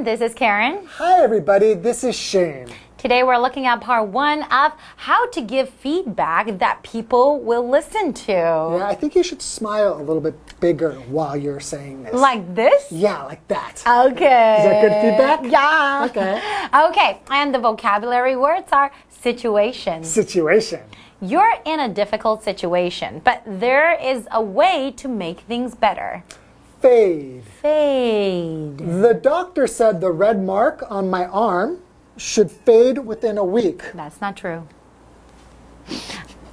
everyone, this is Karen. Hi everybody, this is Shane. Today we're looking at part 1 of how to give feedback that people will listen to. Yeah, I think you should smile a little bit bigger while you're saying this. Like this? Yeah, like that. Okay. Is that good feedback? Yeah. Okay. Okay, and the vocabulary words are situation. Situation. You're in a difficult situation, but there is a way to make things better. Fade. Fade. The doctor said the red mark on my arm should fade within a week. That's not true.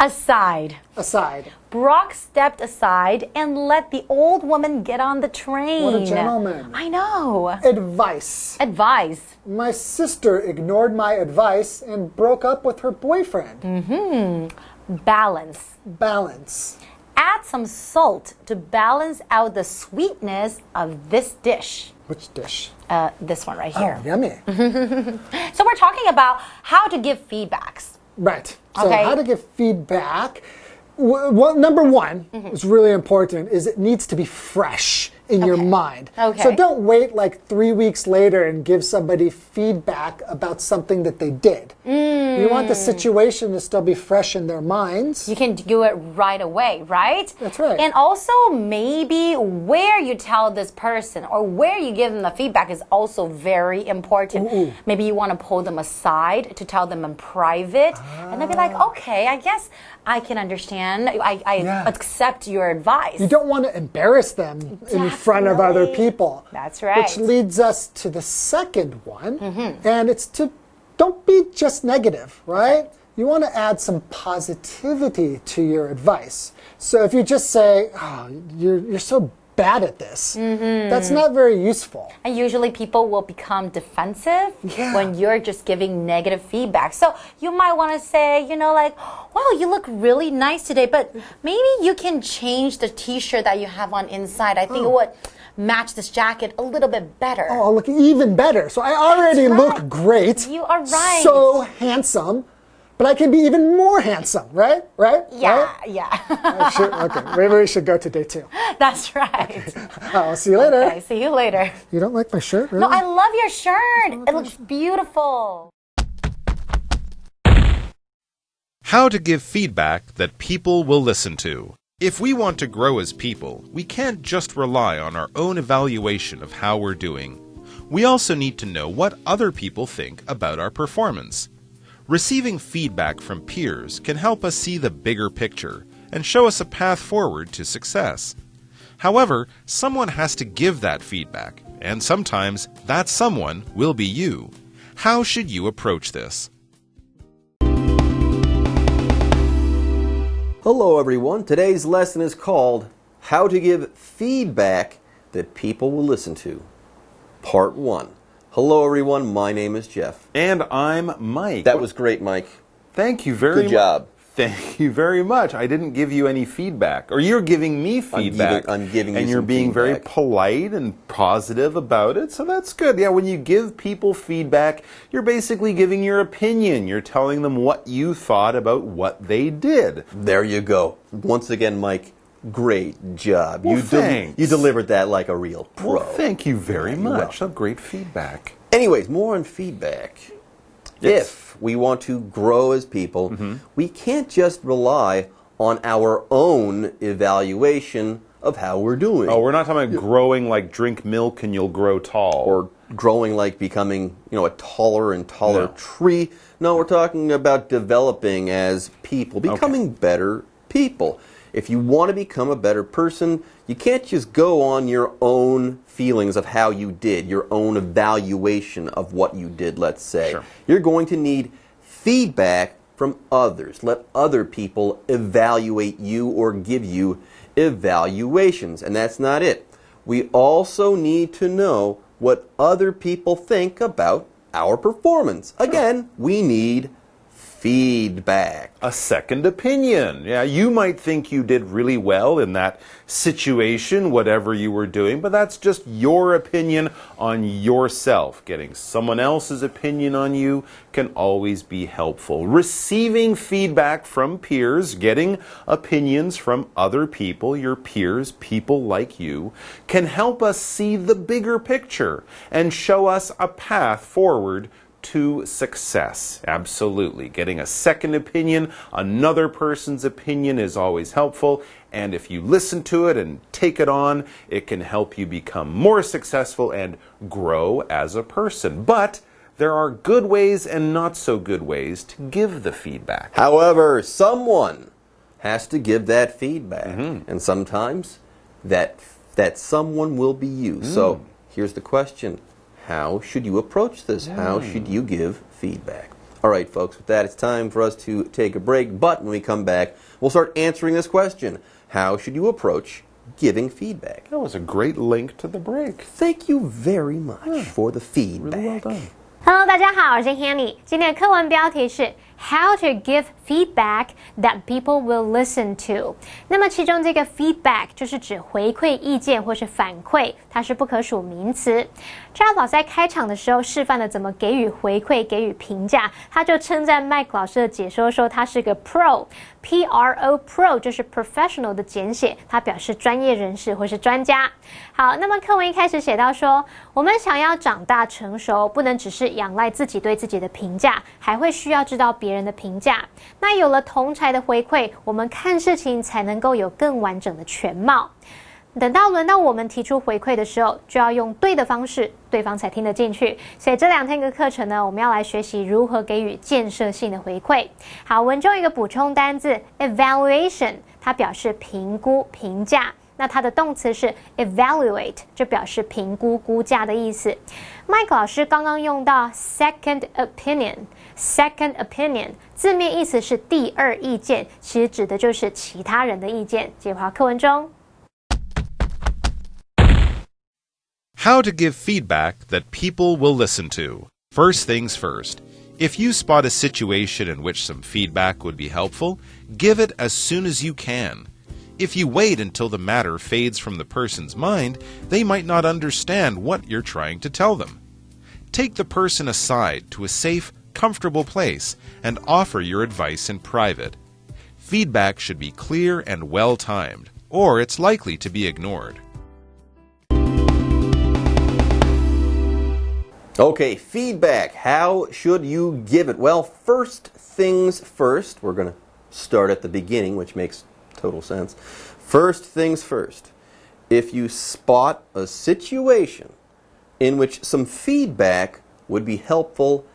Aside. Aside. Brock stepped aside and let the old woman get on the train. What a gentleman. I know. Advice. Advice. My sister ignored my advice and broke up with her boyfriend. Balance. Balance. Add some salt to balance out the sweetness of this dish. Which dish? This one right here. Oh, yummy. So we're talking about how to give feedbacks. Right. So Okay. how to give feedback. Well, number one is really important is it needs to be fresh in your mind. Okay. So don't wait like 3 weeks later and give somebody feedback about something that they did. You want the situation to still be fresh in their minds. You can do it right away, right? That's right. And also maybe where you tell this person or where you give them the feedback is also very important. Maybe you want to pull them aside to tell them in private. And they'll be like, okay, I guess I can understand. I accept your advice. You don't want to embarrass them in front of other people. That's right. Which leads us to the second one. And it's to don't be just negative, right? You want to add some positivity to your advice. So if you just say, oh, you're so bad at this, that's not very useful. And usually people will become defensive when you're just giving negative feedback. So you might want to say, you know, like, wow, you look really nice today, but maybe you can change the t-shirt that you have on inside. I think it would match this jacket a little bit better. Oh, look even better. So I already look great. You are right. So handsome. But I can be even more handsome, right? Right? Yeah, Right? yeah. Okay, maybe we should go to day 2. That's right. I'll see you later. Okay, see you later. You don't like my shirt, really? No, I love your shirt. It looks beautiful. How to give feedback that people will listen to. If we want to grow as people, we can't just rely on our own evaluation of how we're doing. We also need to know what other people think about our performance. Receiving feedback from peers can help us see the bigger picture and show us a path forward to success. However, someone has to give that feedback, and sometimes that someone will be you. How should you approach this? Hello everyone, today's lesson is called How to Give Feedback That People Will Listen to, Part 1. Hello everyone, my name is Jeff. And I'm Mike. That was great, Mike. Thank you very much. Good job. Thank you very much. I didn't give you any feedback. Or you're giving me feedback. I'm giving you and you're some being very feedback. polite and positive about it, so that's good. Yeah, when you give people feedback, you're basically giving your opinion. You're telling them what you thought about what they did. There you go. Once again, Mike, great job. Well, thanks. You delivered that like a real pro. Well, thank you very You're much. welcome. That's great feedback. Anyways, more on feedback. Yes. If we want to grow as people, we can't just rely on our own evaluation of how we're doing. Oh, we're not talking about growing like drink milk and you'll grow tall. Or growing like becoming, a taller and taller No. tree. No, we're talking about developing as people, becoming better people. If you want to become a better person, you can't just go on your own feelings of how you did, your own evaluation of what you did, let's say. Sure. You're going to need feedback from others. Let other people evaluate you or give you evaluations. And that's not it. We also need to know what other people think about our performance. Again, we need feedback. A second opinion. Yeah, you might think you did really well in that situation, whatever you were doing, but that's just your opinion on yourself. Getting someone else's opinion on you can always be helpful. Receiving feedback from peers, getting opinions from other people, your peers, people like you, can help us see the bigger picture and show us a path forward to success. Absolutely. Getting a second opinion, another person's opinion is always helpful. And if you listen to it and take it on, it can help you become more successful and grow as a person. But there are good ways and not so good ways to give the feedback. However, someone has to give that feedback. And sometimes that someone will be you. So here's the question. How should you approach this? How should you give feedback? All right, folks, with that, it's time for us to take a break. But when we come back, we'll start answering this question. How should you approach giving feedback? That was a great link to the break. Thank you very much for the feedback. Really well done. Hello， 大家好，我是 Hanny。今天的课文标题是 How to give feedback that people will listen to。那么其中这个 feedback 就是指回馈意见或是反馈，它是不可数名词。Charles 老师在开场的时候示范了怎么给予回馈、给予评价，他就称赞 Mike 老师的解说说他是个 pro。Pro pro 就是 professional 的简写，它表示专业人士或是专家。好，那么课文一开始写到说，我们想要长大成熟，不能只是仰赖自己对自己的评价，还会需要知道别人的评价。那有了同侪的回馈，我们看事情才能够有更完整的全貌。等到轮到我们提出回馈的时候，就要用对的方式，对方才听得进去。所以这2天的课程呢，我们要来学习如何给予建设性的回馈。好，文中一个补充单字 evaluation， 它表示评估、评价。那它的动词是 evaluate， 就表示评估、估价的意思。Mike 老师刚刚用到 second opinion。Second opinion 字面意思是第二意见，其实指的就是其他人的意见。接回到课文中。How to give feedback that people will listen to. First things first. If you spot a situation in which some feedback would be helpful, give it as soon as you can. If you wait until the matter fades from the person's mind, they might not understand what you're trying to tell them. Take the person aside to a safe, comfortable place and offer your advice in private. Feedback should be clear and well-timed, or it's likely to be ignored. Okay, feedback. How should you give it? Well, first things first. We're going to start at the beginning, which makes total sense. First things first. If you spot a situation in which some feedback would be helpful,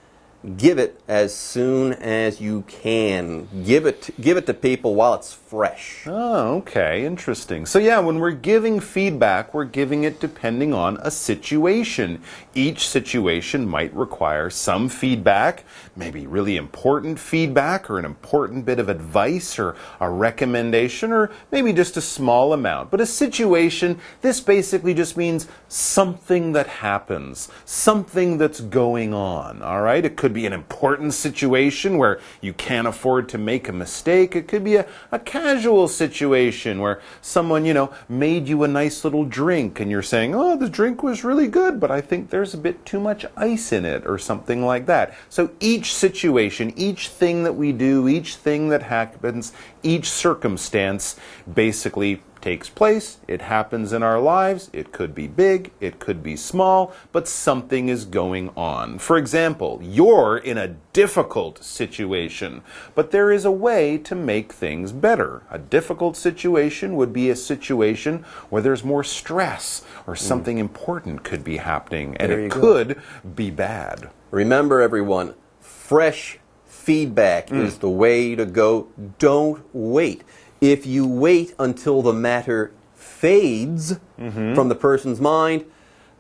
give it as soon as you can. Give it to people while it's fresh. Oh, okay. Interesting. So yeah, when we're giving feedback, we're giving it depending on a situation. Each situation might require some feedback, maybe really important feedback or an important bit of advice or a recommendation or maybe just a small amount. But a situation, this basically just means something that happens, something that's going on, all right? It could be an important situation where you can't afford to make a mistake. It could be a casual situation where someone, made you a nice little drink and you're saying, oh, the drink was really good, but I think there's a bit too much ice in it or something like that. So each situation, each thing that we do, each thing that happens, each circumstance basically takes place. It happens in our lives. It could be big, it could be small, but something is going on. For example, you're in a difficult situation, but there is a way to make things better. A difficult situation would be a situation where there's more stress or something important could be happening, and it could be bad. Remember, everyone, fresh feedback is the way to go. Don't wait. If you wait until the matter fades from the person's mind,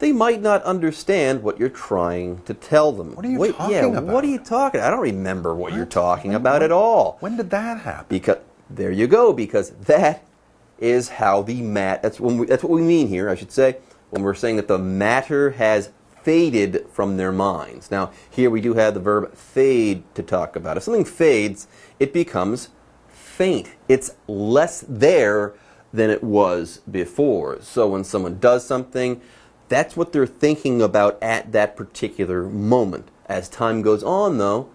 they might not understand what you're trying to tell them. What are you talking about? What are you talking about? I don't remember what you're talking about at all. When did that happen? Because there you go. Because that is how that's what we mean here, I should say, when we're saying that the matter has faded from their minds. Now, here we do have the verb fade to talk about. If something fades, it becomes faint. It's less there than it was before. So when someone does something, that's what they're thinking about at that particular moment. As time goes on, though,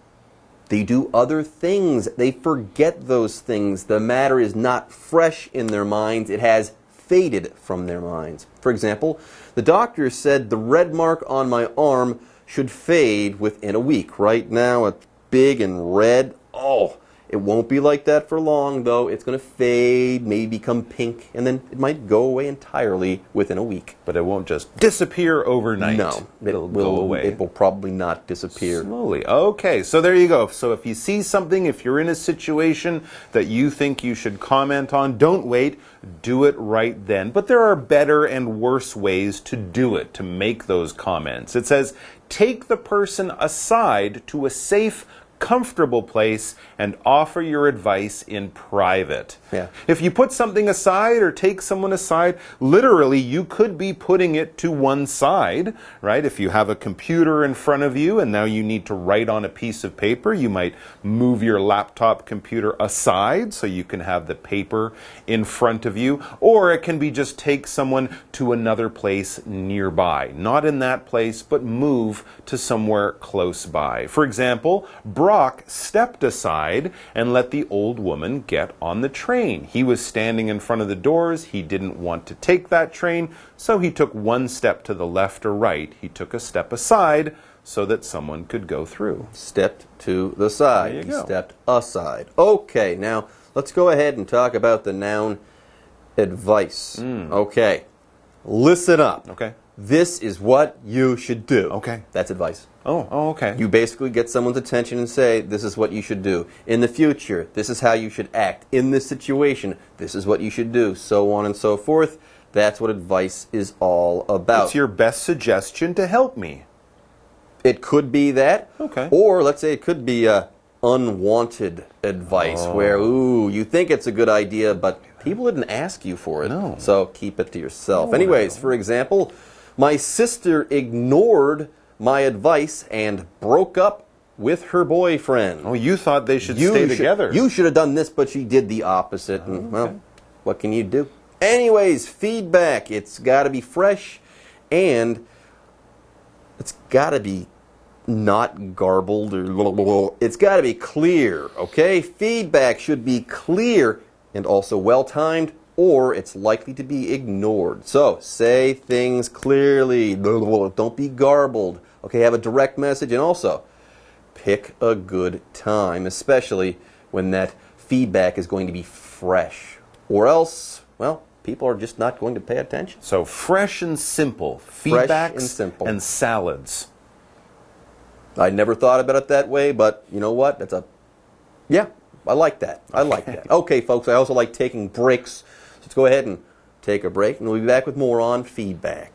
they do other things. They forget those things. The matter is not fresh in their minds. It has faded from their minds. For example, the doctor said the red mark on my arm should fade within a week. Right now, it's big and red. Oh, it won't be like that for long, though. It's going to fade, maybe become pink, and then it might go away entirely within a week. But it won't just disappear overnight. No, it'll go away. It will probably not disappear. Slowly. Okay, so there you go. So if you see something, if you're in a situation that you think you should comment on, don't wait. Do it right then. But there are better and worse ways to do it, to make those comments. It says, take the person aside to a safe, comfortable place and offer your advice in private. Yeah. If you put something aside or take someone aside, literally you could be putting it to one side, right? If you have a computer in front of you and now you need to write on a piece of paper, you might move your laptop computer aside so you can have the paper in front of you. Or it can be just take someone to another place nearby. Not in that place, but move to somewhere close by. For example, Brock stepped aside and let the old woman get on the train. He was standing in front of the doors. He didn't want to take that train, so he took one step to the left or right. He took a step aside so that someone could go through. Stepped to the side. There you go. Stepped aside. Okay, now let's go ahead and talk about the noun advice. Okay, listen up. Okay. This is what you should do. Okay. That's advice. Oh, okay. You basically get someone's attention and say, this is what you should do. In the future, this is how you should act. In this situation, this is what you should do. So on and so forth. That's what advice is all about. It's your best suggestion to help me. It could be that. Okay. Or let's say it could be unwanted advice where, ooh, you think it's a good idea, but people didn't ask you for it. No. So keep it to yourself. Anyways, for example, my sister ignored my advice and broke up with her boyfriend. Oh, you thought they should stay together. You should have done this, but she did the opposite. And, well, what can you do? Anyways, feedback. It's got to be fresh and it's got to be not garbled or blah, blah, blah. It's got to be clear, okay? Feedback should be clear and also well-timed, or it's likely to be ignored. So, say things clearly. Don't be garbled. Okay, have a direct message, and also pick a good time, especially when that feedback is going to be fresh. Or else, well, people are just not going to pay attention. So fresh and simple. Feedbacks and salads. I never thought about it that way, but you know what? Yeah, I like that. I like that. Okay, folks, I also like taking breaks. Let's go ahead and take a break, and we'll be back with more on feedback.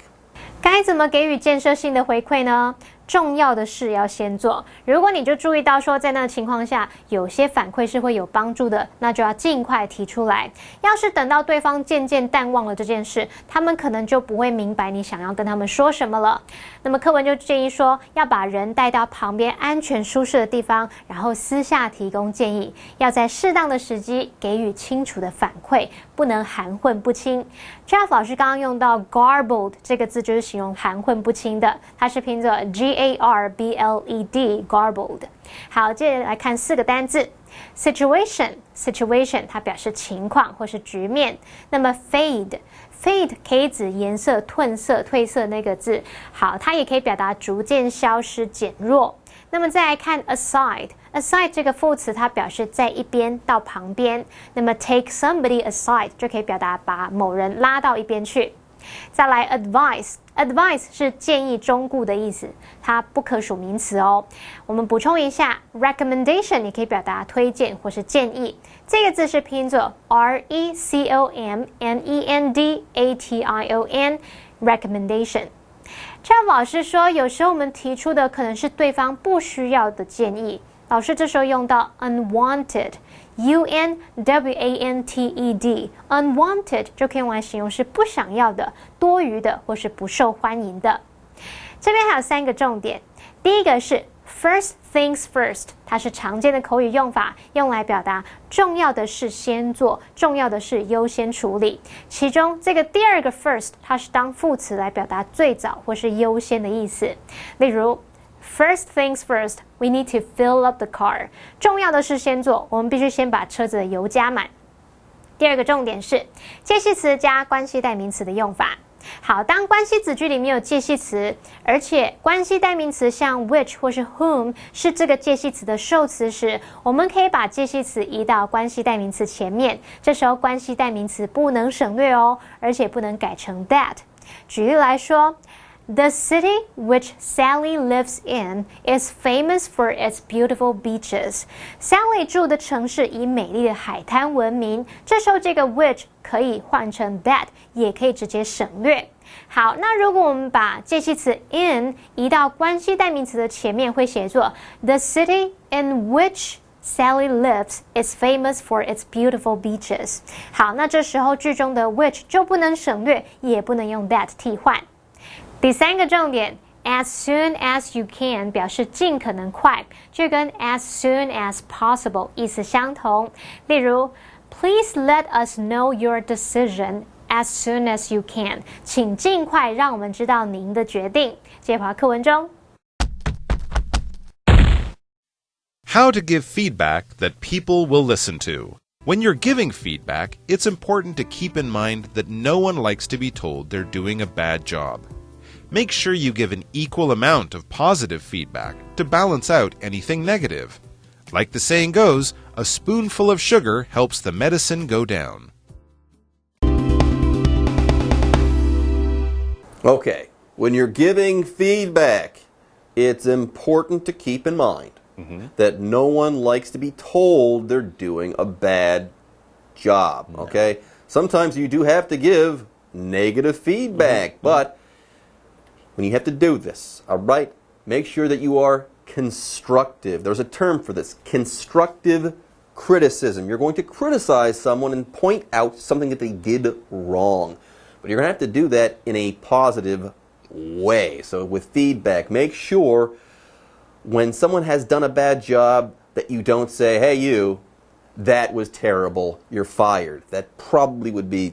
该怎么给予建设性的回馈呢？重要的事要先做。如果你就注意到说，在那个情况下，有些反馈是会有帮助的，那就要尽快提出来。要是等到对方渐渐淡忘了这件事，他们可能就不会明白你想要跟他们说什么了。那么课文就建议说，要把人带到旁边安全舒适的地方，然后私下提供建议，要在适当的时机给予清楚的反馈，不能含混不清。Jeff 老师刚刚用到 garbled 这个字，就是形容含混不清的，它是拼作 G-A-R-B-L-E-D garbled。好，接着来看4个单字。Situation 它表示情况或是局面。那么 fade 可以指颜色褪色、褪色那个字。好，它也可以表达逐渐消失、减弱。那么再来看 aside 这个副词，它表示在一边到旁边。那么 take somebody aside 就可以表达把某人拉到一边去。再来 advice 是建议忠告的意思，它不可数名词哦。我们补充一下 recommendation 也可以表达推荐或是建议，这个字是拼作 recommendation recommendation。Jeff 老师说，有时候我们提出的可能是对方不需要的建议，老师这时候用到 unwanted unwanted unwanted 就可以用来形容是不想要的、多余的或是不受欢迎的。这边还有3个重点，第一个是 first things first， 它是常见的口语用法，用来表达重要的事先做，重要的事优先处理。其中这个第2个 first， 它是当副词来表达最早或是优先的意思。例如 First things first, we need to fill up the car. 重要的事先做，我们必须先把车子的油加满。第2个重点是介系词加关系代名词的用法。好，当关系子句里面有介系词，而且关系代名词像 which 或是 whom 是这个介系词的受词时，我们可以把介系词移到关系代名词前面。这时候关系代名词不能省略哦，而且不能改成 that。举例来说，The city which Sally lives in is famous for its beautiful beaches. Sally 住的城市以美丽的海滩闻名。这时候这个 which 可以换成 that， 也可以直接省略。好，那如果我们把介系词 in 移到关系代名词的前面，会写作 The city in which Sally lives is famous for its beautiful beaches. 好，那这时候句中的 which 就不能省略，也不能用 that 替换。第3个重点 as soon as you can 表示尽可能快，就跟 as soon as possible 意思相同。例如 Please let us know your decision as soon as you can 请尽快让我们知道您的决定。接跑到课文中。How to give feedback that people will listen to. When you're giving feedback, it's important to keep in mind that no one likes to be told they're doing a bad job. Make sure you give an equal amount of positive feedback to balance out anything negative. Like the saying goes, a spoonful of sugar helps the medicine go down. Okay, when you're giving feedback, it's important to keep in mind that no one likes to be told they're doing a bad job, okay? Sometimes you do have to give negative feedback, but when you have to do this, all right, make sure that you are constructive. There's a term for this, constructive criticism. You're going to criticize someone and point out something that they did wrong. But you're going to have to do that in a positive way. So with feedback, make sure when someone has done a bad job that you don't say, hey, you, that was terrible, you're fired. That probably would be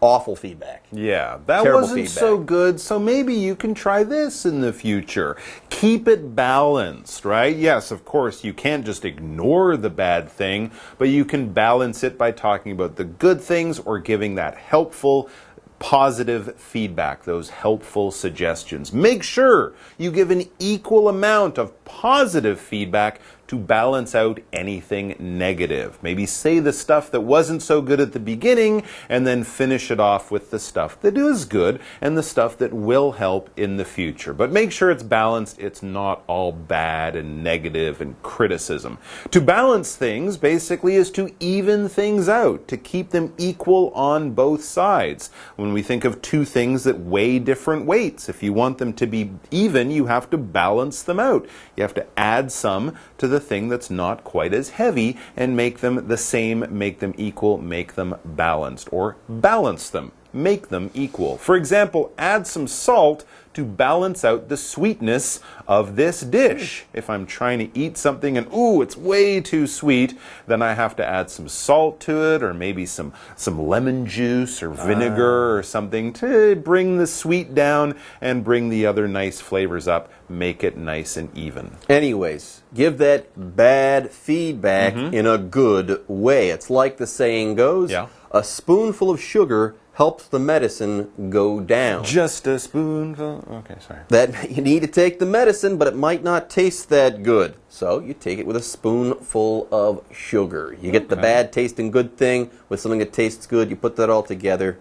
awful feedback. Yeah, that Terrible wasn't feedback. so good, so maybe you can try this in the future. Keep it balanced, right? Yes, of course, you can't just ignore the bad thing, but you can balance it by talking about the good things or giving that helpful, positive feedback, those helpful suggestions. Make sure you give an equal amount of positive feedback to balance out anything negative. Maybe say the stuff that wasn't so good at the beginning and then finish it off with the stuff that is good and the stuff that will help in the future. But make sure it's balanced. It's not all bad and negative and criticism. To balance things basically is to even things out, to keep them equal on both sides. When we think of two things that weigh different weights, if you want them to be even, you have to balance them out. You have to add some to the thing that's not quite as heavy and make them the same, make them equal, make them balanced, or balance them, make them equal. For example, add some salt to balance out the sweetness of this dish. If I'm trying to eat something and ooh, it's way too sweet, then I have to add some salt to it, or maybe some lemon juice or vinegar or something to bring the sweet down and bring the other nice flavors up, make it nice and even. Anyways, give that bad feedback in a good way. It's like the saying goes, a spoonful of sugar helps the medicine go down. Just a spoonful. Okay, sorry. That you need to take the medicine, but it might not taste that good. So you take it with a spoonful of sugar. You get the bad tasting good thing with something that tastes good. You put that all together,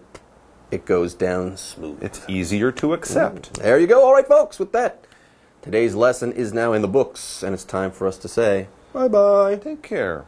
it goes down smooth. It's easier to accept. There you go. All right, folks, with that, today's lesson is now in the books, and it's time for us to say bye-bye. Take care.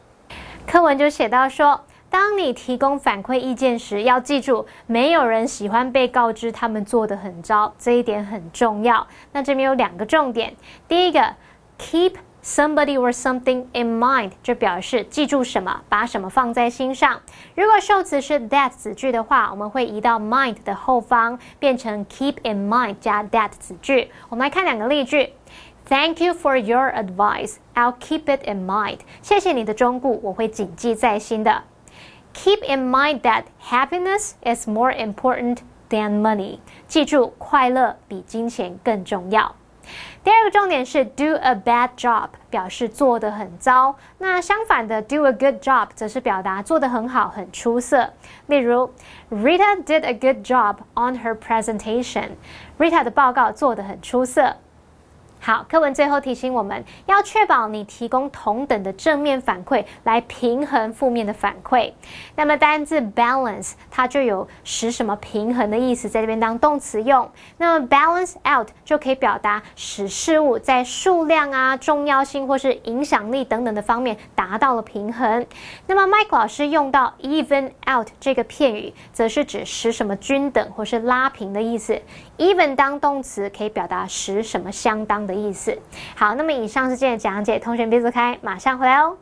课文就写到说，当你提供反馈意见时，要记住，没有人喜欢被告知他们做得很糟，这一点很重要。那这边有2个重点，第一个 ，keep somebody or something in mind 就表示记住什么，把什么放在心上。如果受词是 that 子句的话，我们会移到 mind 的后方，变成 keep in mind 加 that 子句。我们来看2个例句。Thank you for your advice. I'll keep it in mind. 谢谢你的忠告，我会谨记在心的。Keep in mind that happiness is more important than money. 记住，快乐比金钱更重要。第2个重点是 do a bad job， 表示做得很糟。那相反的 do a good job 则是表达做得很好，很出色。例如 Rita did a good job on her presentation. Rita 的报告做得很出色。好，课文最后提醒我们要确保你提供同等的正面反馈来平衡负面的反馈。那么单字 balance 它就有使什么平衡的意思，在这边当动词用。那么 balance out 就可以表达使事物在数量啊、重要性或是影响力等等的方面达到了平衡。那么 Mike 老师用到 even out 这个片语，则是指使什么均等或是拉平的意思。even 当动词可以表达使什么相当的意思。好，那么以上是今天的讲解，同学别走开，马上回来哦。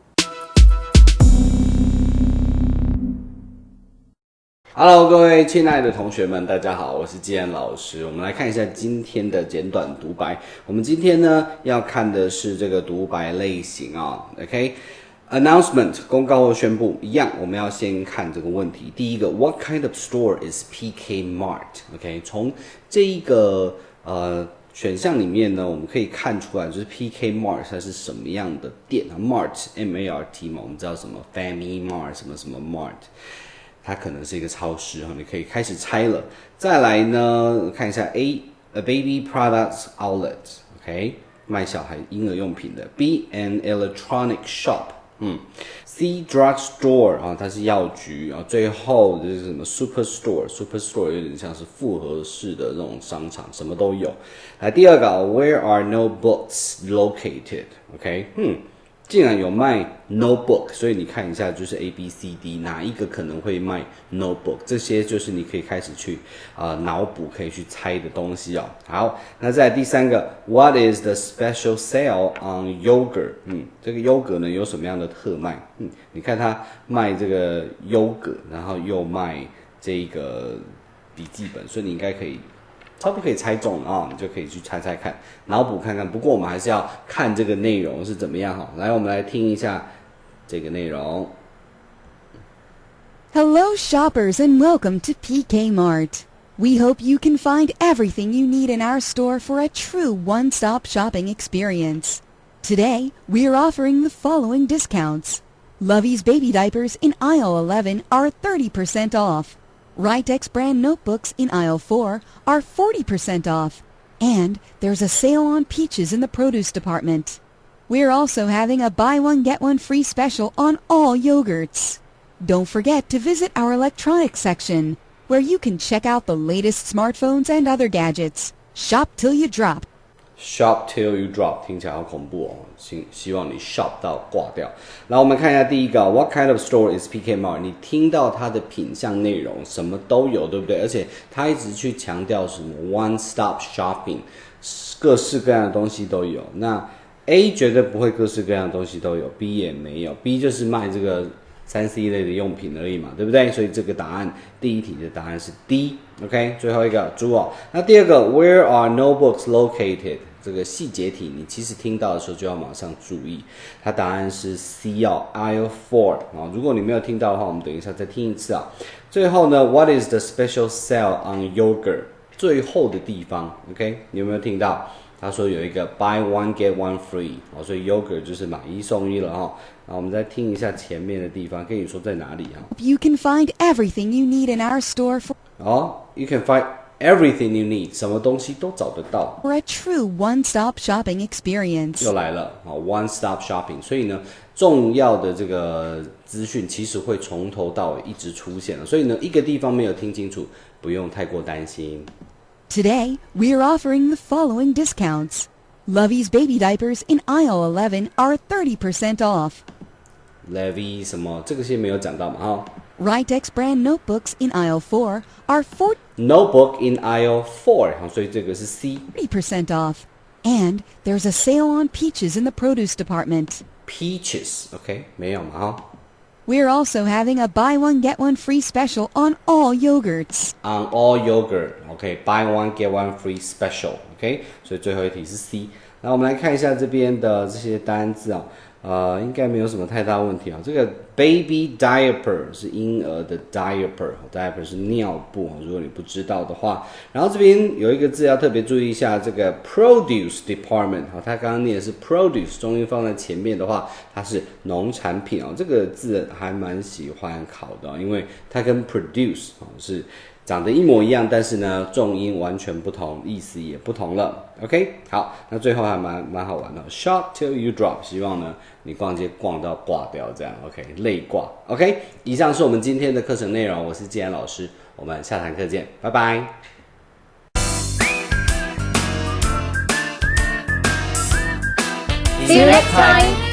Hello， 各位亲爱的同学们，大家好，我是季安老师。我们来看一下今天的简短独白。我们今天呢要看的是这个独白类型啊 ，OK？Announcement 公告或宣布一样，我们要先看这个问题。第一个 ，What kind of store is PK Mart？OK， 从这一个选项里面呢，我们可以看出来，就是 PK Mart 它是什么样的店啊 ？Mart M-A-R-T 嘛，我们知道什么 Family Mart 什么什么 Mart， 它可能是一个超市哈，你可以开始猜了。再来呢，看一下 A baby products outlet，OK， 卖小孩婴儿用品的。B an electronic shop。C drugstore 啊，它是药局啊。最后就是什么 superstore 有点像是复合式的这种商场，什么都有。来第二个 ，Where are no books located？OK， 竟然有卖 notebook， 所以你看一下就是 A、B、C、D 哪一个可能会卖 notebook？ 这些就是你可以开始去脑补，可以去猜的东西哦。好，那再来第3个 ，What is the special sale on yogurt？ 这个优格呢有什么样的特卖？你看它卖这个优格，然后又卖这个笔记本，所以你应该可以。差不多可以猜中啊，你就可以去猜猜看，脑补看看。不过我们还是要看这个内容是怎么样哈。来，我们来听一下这个内容。Hello, shoppers, and welcome to PK Mart. We hope you can find everything you need in our store for a true one-stop shopping experience. Today, we are offering the following discounts. Lovey's baby diapers in aisle 11 are 30% off. Ritex brand notebooks in aisle 4 are 40% off. And there's a sale on peaches in the produce department. We're also having a buy one get one free special on all yogurts. Don't forget to visit our electronics section, where you can check out the latest smartphones and other gadgets. Shop till you drop. Shop till you drop 听起来好恐怖哦，希望你 shop 到挂掉。然后我们看一下第一个 What kind of store is PK Mart？ 你听到它的品项内容什么都有，对不对？而且它一直去强调什么 one stop shopping， 各式各样的东西都有。那 A 绝对不会各式各样的东西都有， B 也没有， B 就是卖这个3C 类的用品而已嘛，对不对？所以这个答案第一题的答案是 D。OK， 最后一个猪哦。那第二个 Where are no books located？ 这个细节题你其实听到的时候就要马上注意，它答案是 C 哦 ，aisle 4啊。如果你没有听到的话，我们等一下再听一次啊。最后呢 ，What is the special sale on yogurt？ 最后的地方 ，OK， 你有没有听到？他说有一个 buy one get one free， 所以 yogurt 就是买一送一了哈。那我们再听一下前面的地方，跟你说在哪里啊 You can find everything you need in our store for You can find everything you need， 什么东西都找得到。For a true one-stop shopping experience。又来了，one stop shopping。所以呢，重要的这个资讯其实会从头到尾一直出现了。所以呢，一个地方没有听清楚，不用太过担心。Today, we're offering the following discounts. Lovey's baby diapers in aisle 11 are 30% off. Levy 什么？这个先没有讲到嘛哈。Ritex brand notebooks in aisle 4 are Notebook in aisle 4， 所以这个是 C。40% off. And there's a sale on peaches in the produce department. Peaches, OK， 没有嘛哈。We're also having a buy one get one free special on all yogurts. On all yogurt, OK, buy one get one free special, OK， 所以最后一题是 C。那我们来看一下这边的这些单字啊，应该没有什么太大问题啊。这个 baby diaper 是婴儿的 diaper 是尿布，如果你不知道的话。然后这边有一个字要特别注意一下，这个 produce department，它刚刚念的是 produce， 中音放在前面的话，它是农产品这个字还蛮喜欢考的因为它跟 produce 是长得一模一样，但是呢，重音完全不同，意思也不同了。OK， 好，那最后还蛮好玩的 ，shop till you drop， 希望呢你逛街逛到挂掉这样 ，OK， 累挂 ，OK。以上是我们今天的课程内容，我是季安老师，我们下堂课见，拜拜。See you next time.